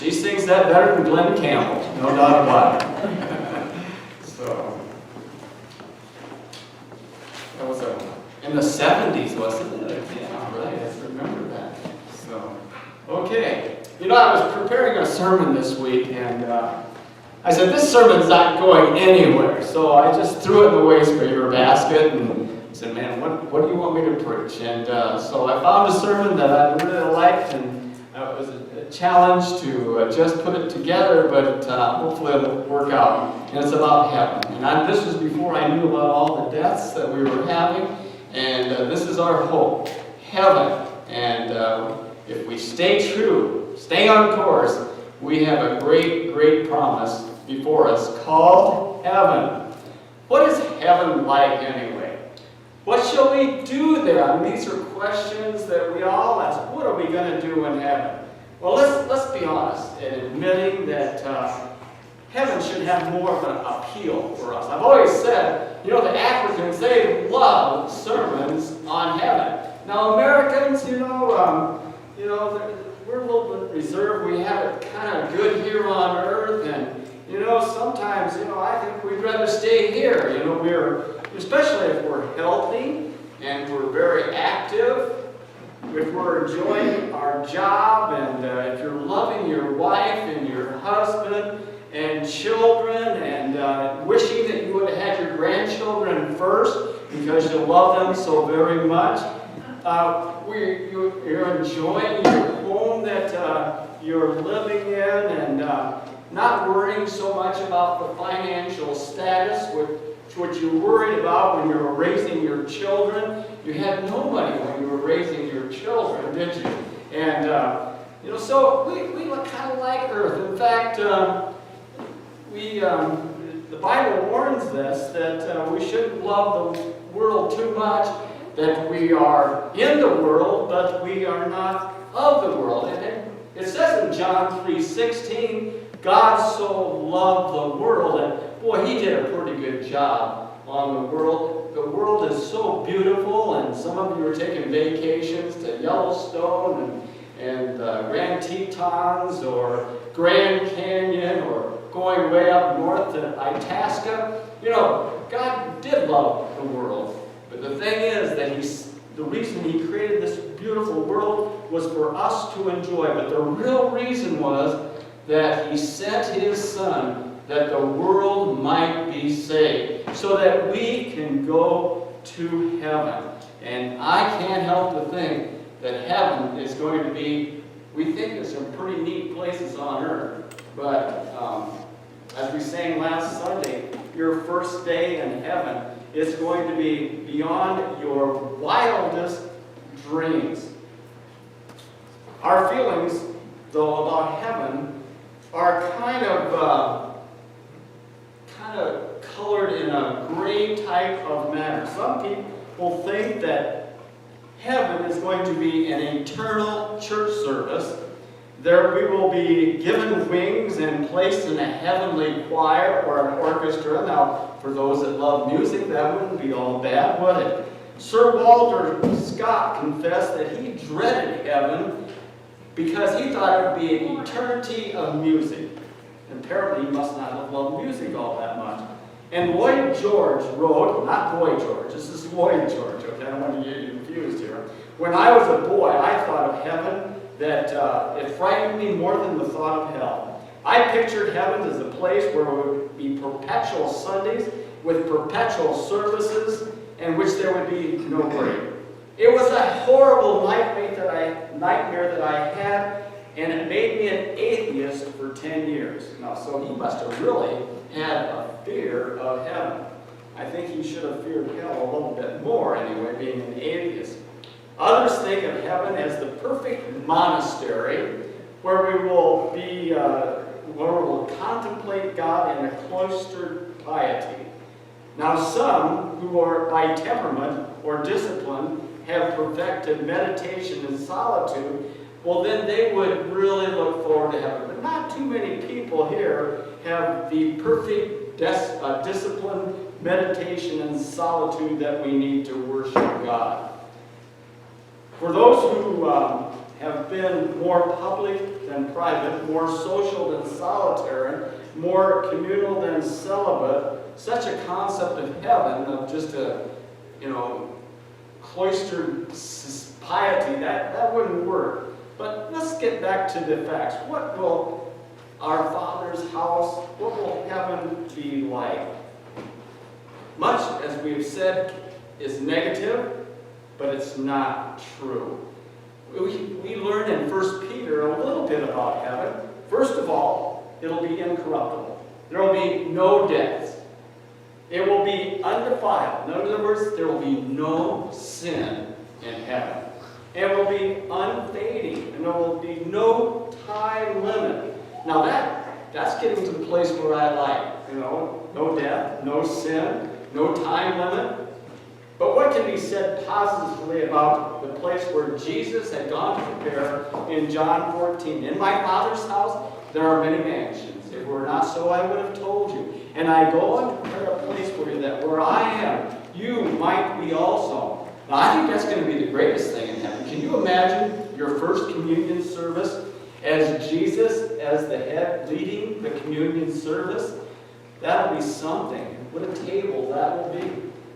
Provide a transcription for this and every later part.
She sings that better than Glenn Campbell, no doubt about it. So, that was in the 70s, wasn't it? Yeah, right, I remember that. So, okay. You know, I was preparing a sermon this week, and I said, this sermon's not going anywhere. So I just threw it in the waste paper basket and said, man, what do you want me to preach? And so I found a sermon that I really liked, and it was a challenge to just put it together, but hopefully it'll work out. And it's about heaven. And this was before I knew about all the deaths that we were having, and this is our hope, heaven. And if we stay true, stay on course, we have a great, great promise before us called heaven. What is heaven like anyway? What shall we do there? I mean, these are questions that we all ask. What are we going to do in heaven? Well, let's be honest in admitting that heaven should have more of an appeal for us. I've always said, you know, the Africans, they love sermons on heaven. Now, Americans, we're a little bit reserved. We have it kind of good here on earth, and sometimes, I think we'd rather stay here. Especially if we're healthy and we're very active, if we're enjoying our job, and if you're loving your wife and your husband and children, and wishing that you would have had your grandchildren first because you love them so very much. You're enjoying your home that you're living in, and not worrying so much about the financial status, which you worried about when you were raising your children. You had no money when you were raising your children, did you? And, so we look kind of like earth. In fact, the Bible warns us that we shouldn't love the world too much, that we are in the world, but we are not of the world. And it says in John 3:16, God so loved the world, and boy, he did a pretty good job on the world. The world is so beautiful, and some of you are taking vacations to Yellowstone and Grand Tetons or Grand Canyon, or going way up north to Itasca. God did love the world. But the thing is that the reason he created this beautiful world was for us to enjoy. But the real reason was that he sent his Son that the world might be saved, so that we can go to heaven. And I can't help to think that heaven is going to be, we think there's some pretty neat places on earth. But as we sang last Sunday, your first day in heaven is going to be beyond your wildest dreams. Our feelings, though, about heaven are kind of colored in a gray type of manner. Some people think that heaven is going to be an eternal church service. There we will be given wings and placed in a heavenly choir or an orchestra. Now, for those that love music, that wouldn't be all bad, would it? Sir Walter Scott confessed that he dreaded heaven because he thought it would be an eternity of music. And apparently he must not have loved music all that much. And Lloyd George wrote, not Boy George, this is Lloyd George, okay? I don't want to get you confused here. When I was a boy, I thought of heaven that it frightened me more than the thought of hell. I pictured heaven as a place where there would be perpetual Sundays with perpetual services, in which there would be no break. It was a horrible nightmare that I had, and it made me an atheist for 10 years. Now, so he must have really had a fear of heaven. I think he should have feared hell a little bit more anyway, being an atheist. Others think of heaven as the perfect monastery where we will be, where we will contemplate God in a cloistered piety. Now, some who are by temperament or discipline have perfected meditation and solitude, well, then they would really look forward to heaven. But not too many people here have the perfect discipline, meditation, and solitude that we need to worship God. For those who have been more public than private, more social than solitary, more communal than celibate. Such a concept of heaven, of just a, cloistered piety, that wouldn't work. But let's get back to the facts. What will our Father's house, what will heaven be like? Much, as we have said, is negative, but it's not true. We learn in 1 Peter a little bit about heaven. First of all, it'll be incorruptible. There will be no deaths. It will be undefiled. In other words, there will be no sin in heaven. It will be unfading, and there will be no time limit. Now that's getting to the place where I like, no death, no sin, no time limit. But what can be said positively about the place where Jesus had gone to prepare in John 14? In my Father's house, there are many mansions. If it were not so, I would have told you. And I go and prepare a place for you, that where I am, you might be also. Now, I think that's going to be the greatest thing in heaven. Can you imagine your first communion service as Jesus, as the head, leading the communion service? That'll be something. What a table that will be.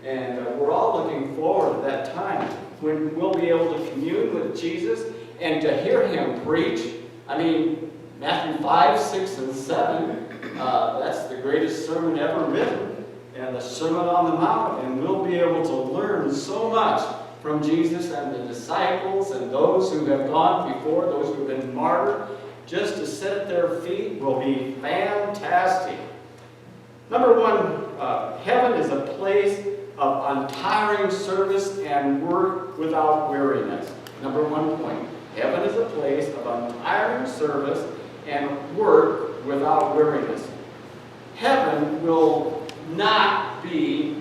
And we're all looking forward to that time when we'll be able to commune with Jesus and to hear him preach. I mean, Matthew 5, 6, and 7, that's the greatest sermon ever written, and the Sermon on the Mount, and we'll be able to learn so much from Jesus and the disciples and those who have gone before, those who have been martyred. Just to sit at their feet will be fantastic. Number one, heaven is a place of untiring service and work without weariness. Number 1 point. Heaven is a place of untiring service and work without weariness. Heaven will not be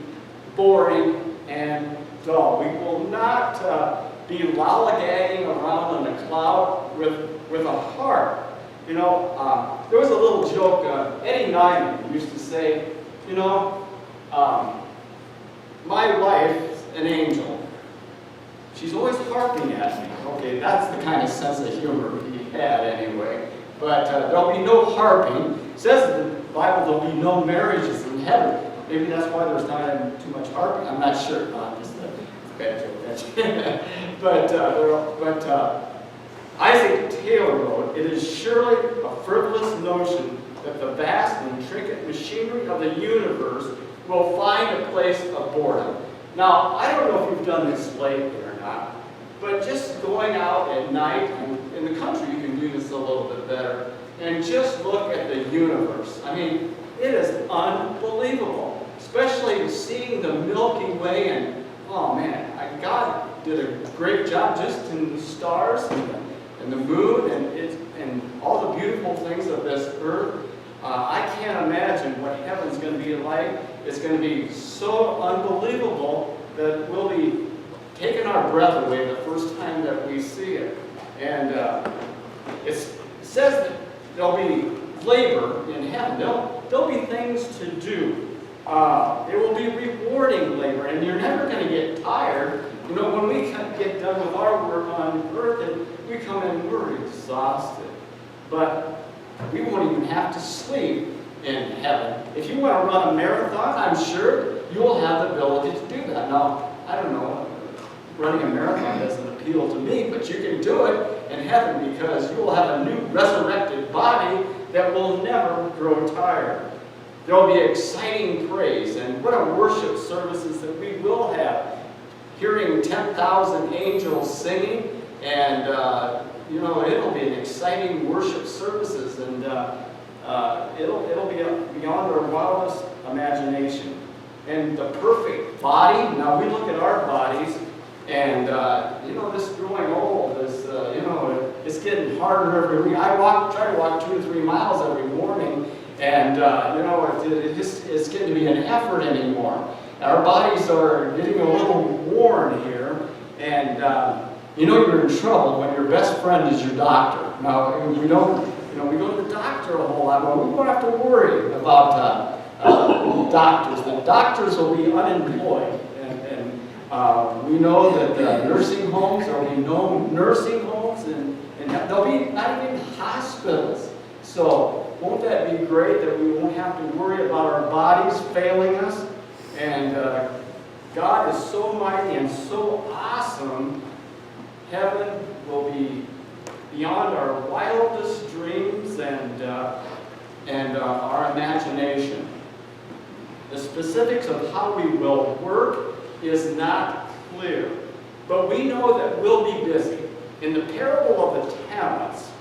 boring and dull. We will not be lollygagging around in a cloud with a harp. There was a little joke, Eddie Nyman used to say, my wife's an angel. She's always harping at me. Okay, that's the kind of sense of humor he had anyway. But there'll be no harping. It says in the Bible there'll be no marriages in heaven. Maybe that's why there's not too much harping. I'm not sure. No, I'm just a bad joke. But Isaac Taylor wrote, "It is surely a frivolous notion that the vast and intricate machinery of the universe will find a place of boredom." Now, I don't know if you've done this lately or not, but just going out at night, and in the country you can do this a little bit better, and just look at the universe. I mean, it is unbelievable, especially seeing the Milky Way, and oh man, God did a great job just in the stars and the moon and all the beautiful things of this earth. I can't imagine what heaven's going to be like. It's going to be so unbelievable that we'll be taking our breath away the first time that we see it. And it says that there'll be labor in heaven. There'll be things to do. It will be rewarding labor, and you're never going to get tired. When we get done with our work on earth, and we come in, we're exhausted. But we won't even have to sleep in heaven. If you want to run a marathon, I'm sure you'll have the ability to do that. Now, I don't know, running a marathon doesn't appeal to me, but you can do it in heaven because you will have a new resurrected body that will never grow tired. There will be exciting praise, and what a worship services that we will have. Hearing 10,000 angels singing, and it'll be an exciting worship services, and it'll be beyond our wildest imagination. And the perfect body. Now we look at our bodies, and this growing old is it's getting harder every week. I try to walk 2 to 3 miles every morning, and it's getting to be an effort anymore. Our bodies are getting a little worn here, and you're in trouble when your best friend is your doctor. Now, we go to the doctor a whole lot, but we won't have to worry about doctors. The doctors will be unemployed, and we know that nursing homes, there will be no nursing homes There'll be not even hospitals. So won't that be great that we won't have to worry about our bodies failing us? And God is so mighty and so awesome. Heaven will be beyond our wildest dreams and our imagination. The specifics of how we will work is not clear, but we know that we'll be busy. In the parable of the talents,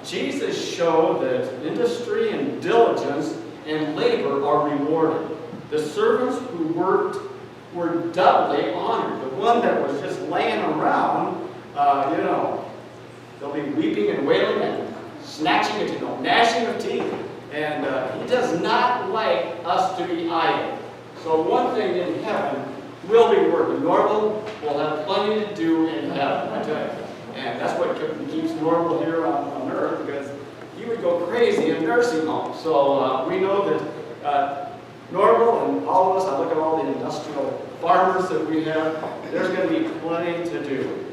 Jesus showed that industry and diligence and labor are rewarded. The servants who worked were doubly honored. The one that was just laying around, they'll be weeping and wailing and snatching it, gnashing of teeth. And he does not like us to be idle. So one thing in heaven, we'll be working. Norval will have plenty to do in heaven, I tell you. And that's what keeps Norval here on earth, because he would go crazy in nursing homes. So we know that Norval and all of us, I look at all the industrial farmers that we have, there's going to be plenty to do.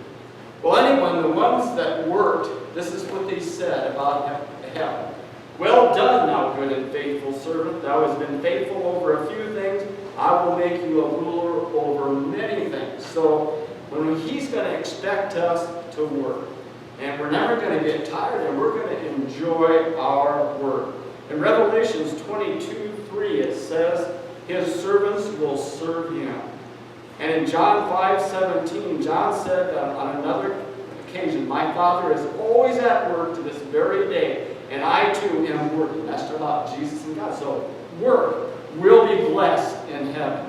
Well, anyway, the ones that worked, this is what they said about heaven. Well done, thou good and faithful servant. Thou hast been faithful over a few things. I will make you a ruler over many things. So when he's going to expect us to work, and we're never going to get tired, and we're going to enjoy our work. In Revelations 22:3, it says, his servants will serve him. And in John 5:17, John said on another occasion, my Father is always at work to this very day, and I too am working. That's about Jesus and God. So work will be blessed in heaven.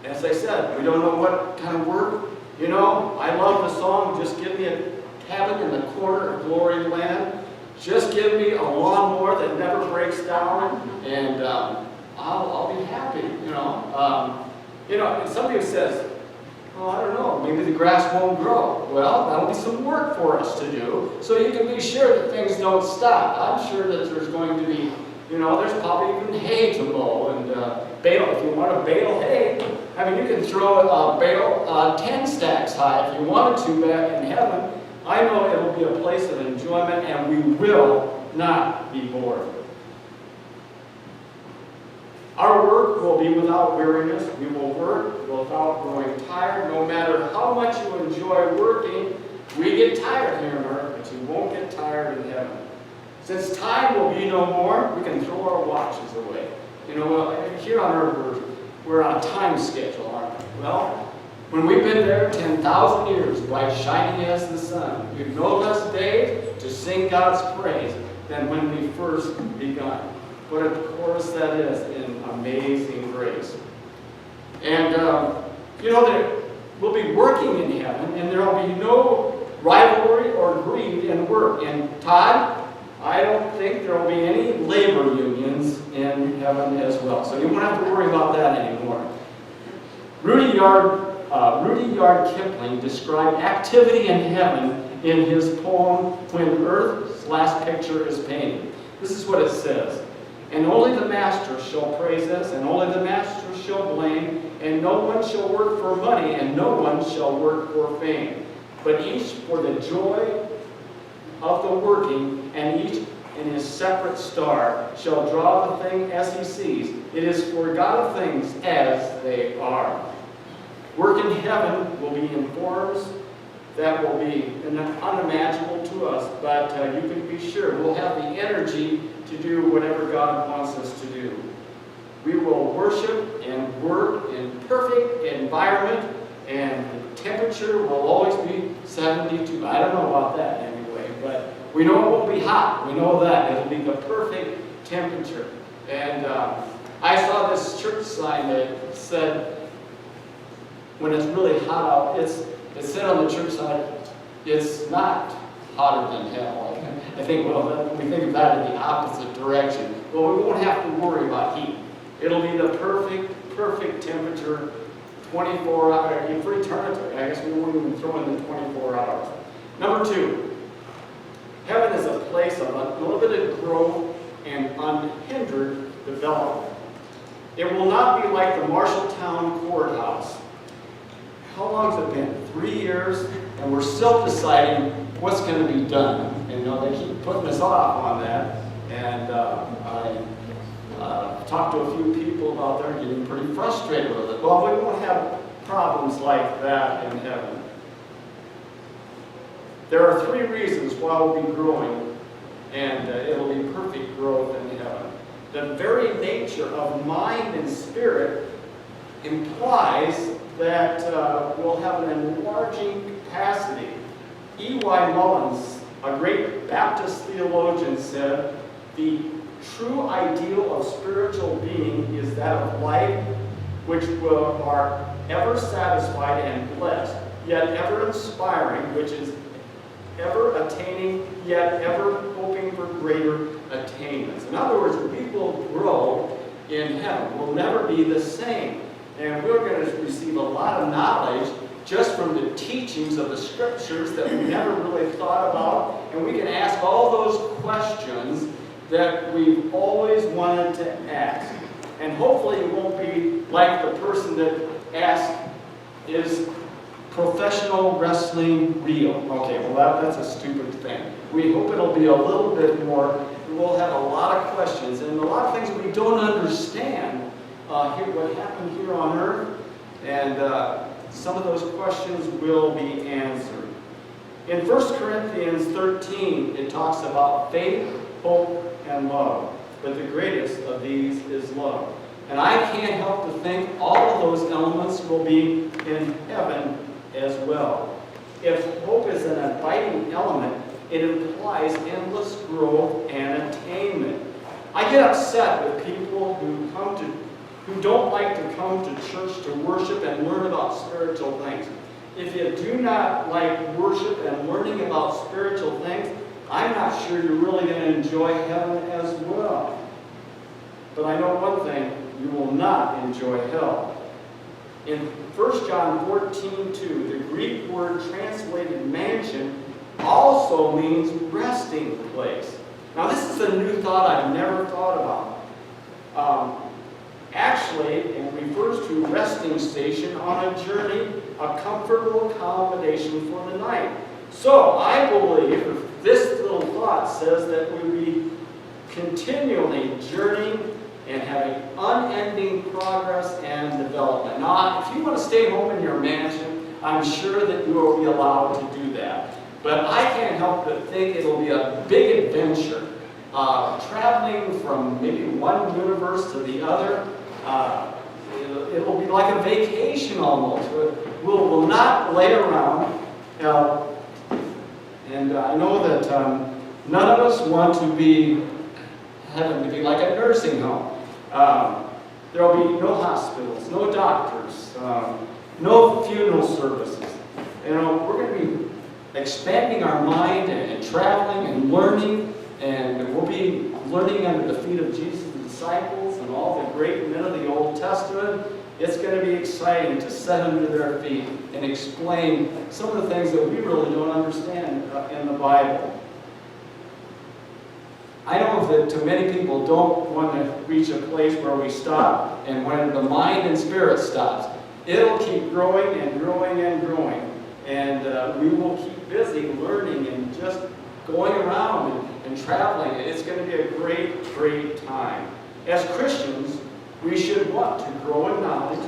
As I said, we don't know what kind of work. I love the song, just give me a cabin in the corner of glory land. Just give me a lawnmower that never breaks down, and I'll be happy, and somebody says, oh, I don't know, maybe the grass won't grow. Well, that'll be some work for us to do, so you can be sure that things don't stop. I'm sure that there's going to be, there's probably even hay to mow, and bale, if you want to bale hay. I mean, you can throw a bale 10 stacks high if you wanted to back in heaven. I know it will be a place of enjoyment, and we will not be bored. Our work will be without weariness. We will work without growing tired. No matter how much you enjoy working, we get tired here on earth, but you won't get tired in heaven. Since time will be no more, we can throw our watches away. Here on earth, we're on a time schedule, aren't we? Well, when we've been there 10,000 years, bright shining as the sun, we've no less days to sing God's praise than when we first begun. What a chorus that is in Amazing Grace. And, we'll be working in heaven, and there will be no rivalry or greed in work. And Todd, I don't think there will be any labor unions in heaven as well. So you won't have to worry about that anymore. Rudy Yard Kipling described activity in heaven in his poem, When Earth's Last Picture is Painted. This is what it says. And only the master shall praise us, and only the master shall blame, and no one shall work for money, and no one shall work for fame. But each for the joy of the working, and each in his separate star shall draw the thing as he sees. It is for God of things as they are. Work in heaven will be in forms that will be unimaginable to us, but you can be sure we'll have the energy to do whatever God wants us to do. We will worship and work in perfect environment, and the temperature will always be 72. I don't know about that anyway, but we know it won't be hot. We know that. It'll be the perfect temperature. And I saw this church sign that said, when it's really hot out, it said on the church side, it's not hotter than hell. I think, well, we think of that in the opposite direction. Well, we won't have to worry about heat. It'll be the perfect temperature, 24 hours, for eternity. I guess we won't even throw in the 24 hours. Number 2, heaven is a place of unlimited growth and unhindered development. It will not be like the Marshalltown courthouse. How long has it been? 3 years? and we're still deciding what's going to be done. And they keep putting us off on that. And I talked to a few people about there getting pretty frustrated with it. Well, we won't have problems like that in heaven. There are 3 reasons why we'll be growing, and it'll be perfect growth in heaven. The very nature of mind and spirit implies that we'll have an enlarging capacity. E.Y. Mullins, a great Baptist theologian, said, "The true ideal of spiritual being is that of life which are ever satisfied and blessed, yet ever inspiring, which is ever attaining, yet ever hoping for greater attainments." In other words, we will grow in heaven. We'll never be the same. And we're going to receive a lot of knowledge just from the teachings of the Scriptures that we never really thought about. And we can ask all those questions that we've always wanted to ask. And hopefully it won't be like the person that asked, "Is professional wrestling real?" Okay, well that's a stupid thing. We hope it'll be a little bit more. We'll have a lot of questions and a lot of things we don't understand what happened here on earth, and some of those questions will be answered. In 1 Corinthians 13, it talks about faith, hope, and love. But the greatest of these is love. And I can't help to think all of those elements will be in heaven as well. If hope is an abiding element, it implies endless growth and attainment. I get upset with people who don't like to come to church to worship and learn about spiritual things. If you do not like worship and learning about spiritual things, I'm not sure you're really going to enjoy heaven as well. But I know one thing, you will not enjoy hell. In 1 John 14:2, the Greek word translated mansion also means resting place. Now this is a new thought I've never thought about. Actually, it refers to resting station on a journey, a comfortable accommodation for the night. So I believe this little thought says that we'll be continually journeying and having unending progress and development. Now, if you want to stay home in your mansion, I'm sure that you will be allowed to do that. But I can't help but think it'll be a big adventure, traveling from maybe one universe to the other. It'll be like a vacation almost. We'll not lay around. And I know that none of us want to be having to be like a nursing home. There will be no hospitals, no doctors, no funeral services. We're going to be expanding our mind and traveling and learning, and we'll be learning under the feet of Jesus' disciples and all the great men of the Old Testament. It's going to be exciting to sit under their feet and explain some of the things that we really don't understand in the Bible. I know that too many people don't want to reach a place where we stop, and when the mind and spirit stops, it'll keep growing and growing and growing. And we will keep busy learning and just going around and traveling. It's going to be a great, great time. As Christians, we should want to grow in knowledge,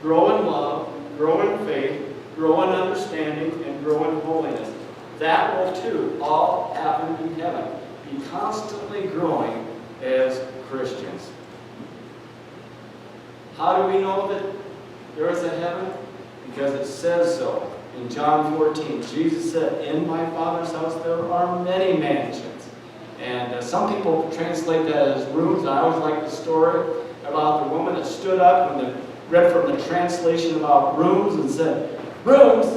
grow in love, grow in faith, grow in understanding, and grow in holiness. That will too all happen in heaven. Be constantly growing as Christians. How do we know that there is a heaven? Because it says so. In John 14, Jesus said, "In my Father's house there are many mansions." And some people translate that as rooms. I always like the story about the woman that stood up and read from the translation about rooms and said, "Rooms?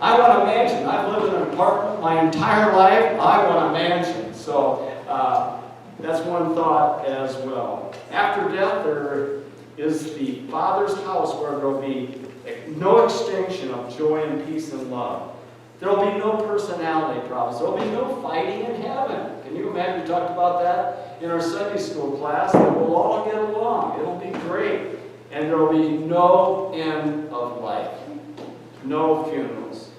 I want a mansion. I've lived in an apartment my entire life. I want a mansion." So that's one thought as well. After death, there is the Father's house where there will be no extinction of joy and peace and love. There will be no personality problems. There will be no fighting in heaven. Can you imagine? We talked about that in our Sunday school class, that we'll all get along. It'll be great. And there will be no end of life. No funerals.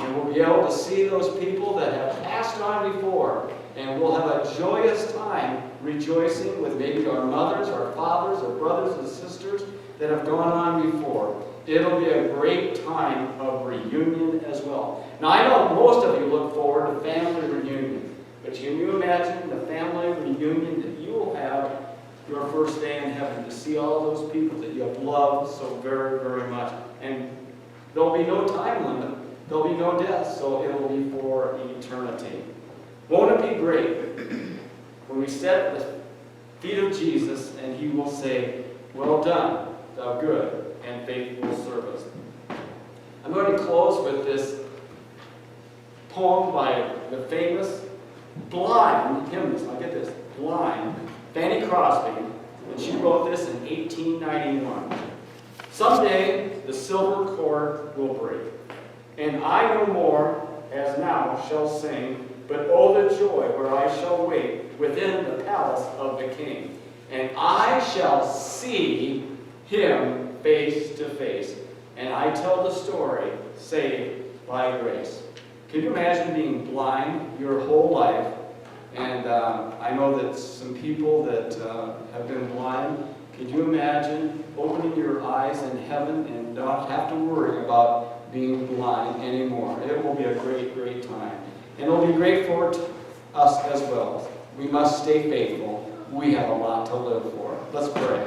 And we'll be able to see those people that have passed on before. And we'll have a joyous time rejoicing with maybe our mothers, our fathers, our brothers and sisters that have gone on before. It'll be a great time of reunion as well. Now, I know most of you look forward to family reunion, but can you imagine the family reunion that you will have your first day in heaven, to see all those people that you have loved so very, very much? And there'll be no time limit. There'll be no death, so it will be for eternity. Won't it be great when we sit at the feet of Jesus and he will say, "Well done, thou good and faithful servant." I'm going to close with this poem by the famous blind hymnist. Now get this, blind Fanny Crosby, and she wrote this in 1891. "Someday the silver cord will break, and I no more as now shall sing, but oh the joy where I shall wait within the palace of the King, and I shall see him face to face, and I tell the story saved by grace." Can you imagine being blind your whole life? And I know that some people that have been blind, could you imagine opening your eyes in heaven and not have to worry about being blind anymore? It will be a great, great time. And it will be great for us as well. We must stay faithful. We have a lot to live for. Let's pray.